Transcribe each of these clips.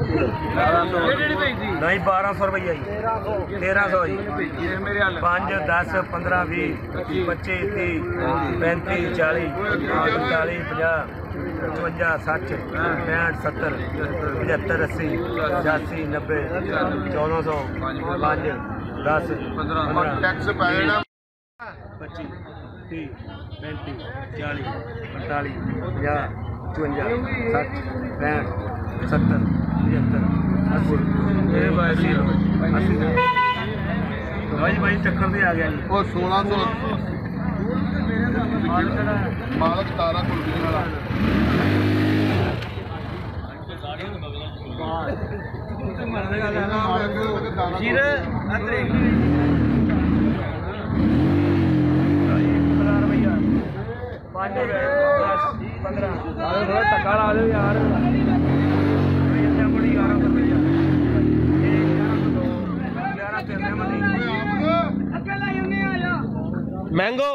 नहीं 1200 रुपया जी 1300 जी 5 10 15 20 25 30 35 40 45 50 55 60 65 70 75 80 85 90 1400 5 10 15 टैक्स पाएगा 25 30 35 40 45 50 55 60 65 70 75 80 80 भाई चक्कर भी आ गया जी और 1600 मालक 1700 वाला धक्का ला दो यार मैंगो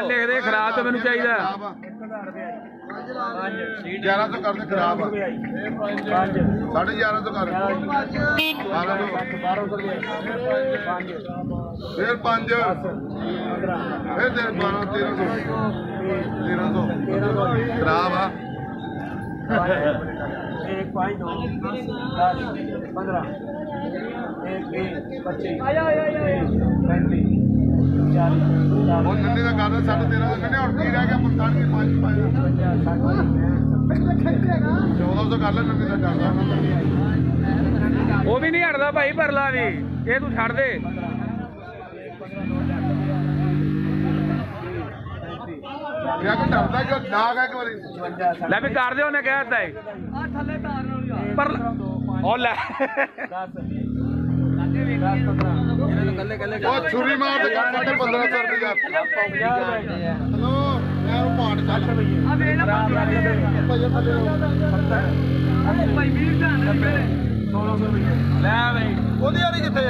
लिख दे खराब तो मैंने चाहिए 1100 कर दे खराब 1150 तो कर फिर 5 फिर 12 1300 खराब आ 1 5 9 10 15 1 25 35 40 वो नन्ने का कर 13.5 नन्ने और की रह गया 45 5 1400 कर ले नन्ने का करदा वो भी नहीं हटदा भाई परला भी ये तू छड़ दे क्या को डरदा कि नाग है एक बारी ले भी कर दे ਉਹਨੇ ਕਹਿਤਾ ਹੈ ਆ ਥੱਲੇ ਤਾਰ ਨਾਲ ਪਰ ਉਹ ਲੈ 10 वो छुरी मार दे 1500 रुपया हेलो मैं वो पाट चल आ वेला भाई वीर जान 1600 रुपया ले भाई ओदी वाली किथे आ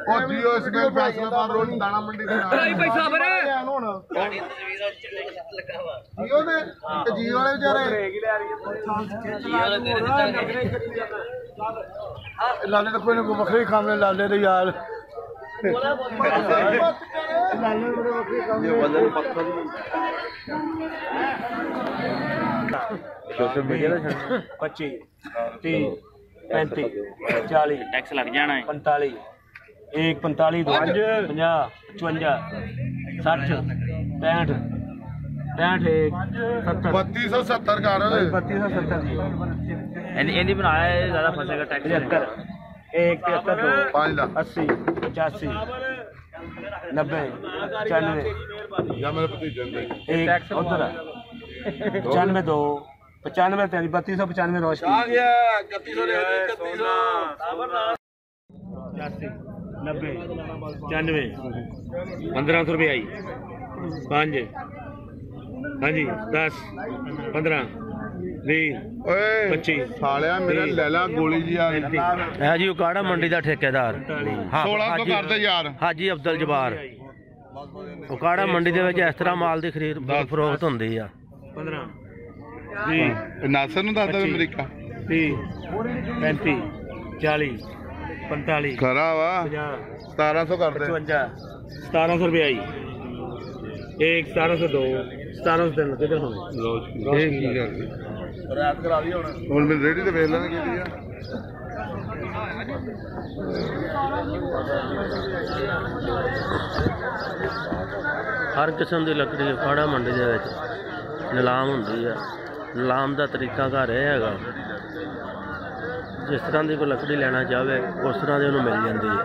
ओ जियो स्केल फैसला बार रोड दाना मंडी दे नाल भाई पैसा भरे ਹੁਣ जियो ने ते जियो वाले बेचारे रेगी ले आ रही है लाले तो कोई ना बकरी खामने लाले तो यार सोशल मीडिया 25 30 35 40 टैक्स लग जाना है 45 1 45 2 50 55 60 65 65 70 3270 कर 3270 जी इन्हीं बनाया है ज्यादा फंसेगा टैक्स 75 1 75 2 5 लाख 80 85 90 95 या मेरे भतीजे ने टैक्स उधर 95 2 95 3295 रोशनी आ गया 3100 80 90 95 1500 रुपये आई 5 हाँ जी 10 15 20 25 सालिया मेरा लैला गोली जी आ है जी उकाड़ा मंडी का ठेकेदार 1600 कर दे यार हाजी अब्दुल जबार उकाड़ा मंडी के इस तरह माल की खरीद फरोख्त होंदी आ 15 नासर नु दसदा अमेरिका 30 35 40 45 खरा वा 1700 कर दे 1700 रुपये आई 1 1702 1703 किधर होने रात करा दी हुन मैं रेडी ते वेख लेने की हर किस्म की लकड़ी उकाड़ा मंडी के नीलाम होंदी है नीलाम का तरीका घर यह है जिस तरह की कोई लकड़ी लेना चाहे उस तरह की उन्होंने मिल जाती है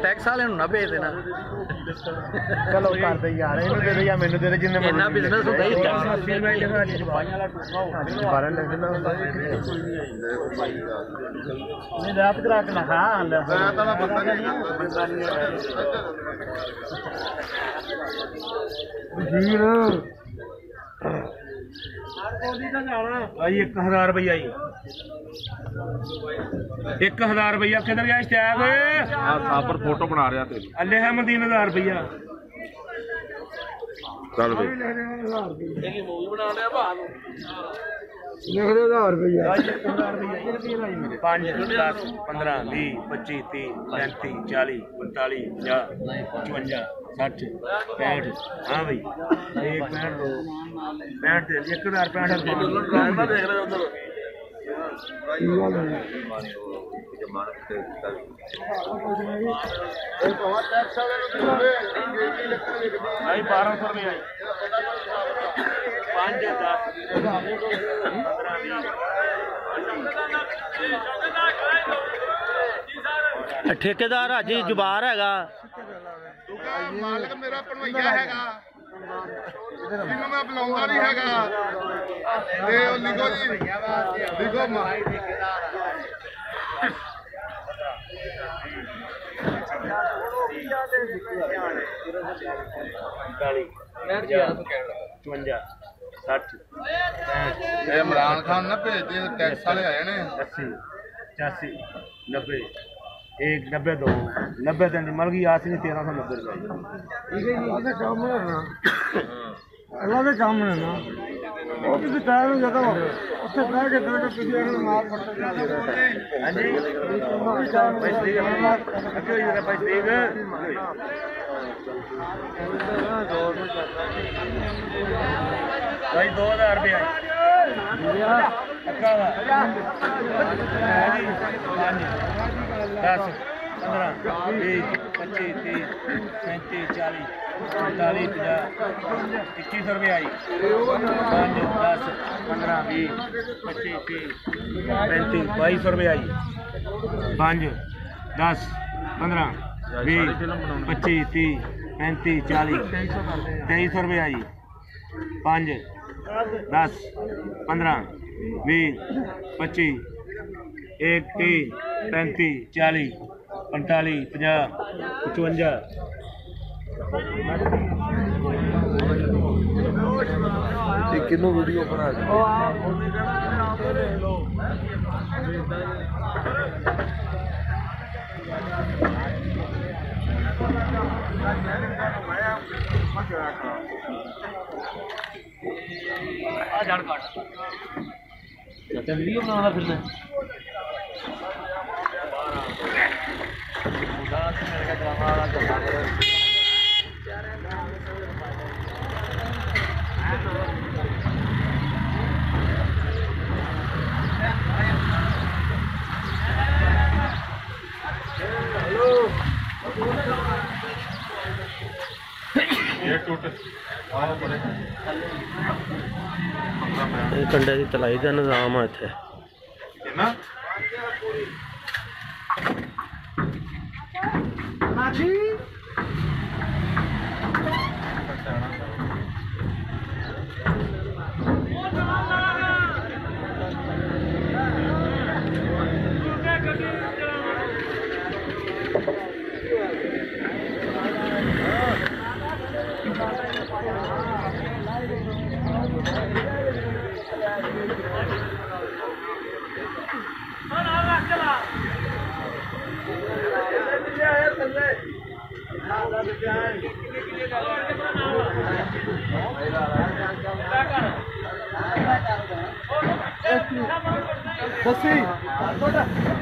टैक्स वाले ना भेज देना ਚਲੋ ਕਰਦੇ ਯਾਰ ਇਹਨੂੰ ਦੇ ਦੇ ਜਾਂ ਮੈਨੂੰ ਦੇ ਦੇ ਜਿੰਨੇ ਇੰਨਾ ਬਿਜ਼ਨਸ ਹੁੰਦਾ ਹੀ ਬਾਰਨ ਲਿਖਣਾ ਹੁੰਦਾ ਨਹੀਂ ਰਾਤ ਕਰਾ ਕੇ ਲਖਾ ਆਂਦਾ ਮੈਂ ਤਾਂ ਬੰਦਾ ਨਹੀਂ ਵੀਰ भाई 1000 रुपया ही 1000 रुपया किधर गया इश्तियाक ਸਾਬਰ ਫੋਟੋ ਬਣਾ ਰਿਹਾ ਤੇ अल्ले है मदीन 1000 रुपया ਚੱਲ ਬਈ लिख दे 1000 रुपया 5 10 15 20 25 30 35 40 45 50 55 60 65 हाँ भाई 1 65 2 65 1065 देख रहे उधर भाई 1200 रुपया 5 10 ਠੇਕੇਦਾਰ ਹਾਜੀ ਜੁਬਾਰ ਹੈਗਾ ਮਾਲਕ ਮੇਰਾ ਭਣਵਈਆ ਹੈਗਾ ਇਹਨੂੰ ਮੈਂ ਬੁਲਾਉਂਦਾ ਨਹੀਂ ਹੈਗਾ ਤੇ ਉਹ ਲਿਖੋ ਜੀ ਲਿਖੋ ਇਹ ਇਮਰਾਨ ਖਾਨ ਨਾ ਭੇਜਦੇ ਟੈਕਸ ਵਾਲੇ ਆਏ ਨੇ 80 85 90 1 90 2 90 दिन मर गई आज नहीं 1390 रुपये अल्लाह के काम है ना वो भी टायर में जाता उससे बैठ के दे के तुझे मार पड़ता है हां जी पैसे ठीक है अक्के ये पैसे ठीक है भाई 2000 रुपया अक्का 10 15 20 25 30 35 40 45 50 2100 रुपये आई 5 10 15 20 25 30 35 2200 रुपये आई 5 10 15 20 25 30 35 40 2300 रुपये आई 5 10 15 20 25 1 30 35 40 45 50 55 ਕਿਨੂੰ ਵੀਡੀਓ ਬਣਾ ਦੇ आ जड़ काट वीडियो बनाना फिर ਇਹ ਕੰਡੇ ਦੀ ਤਲਾਈ ਦਾ ਨਿਜ਼ਾਮ ਆ ਇੱਥੇ ਸੱਸੀ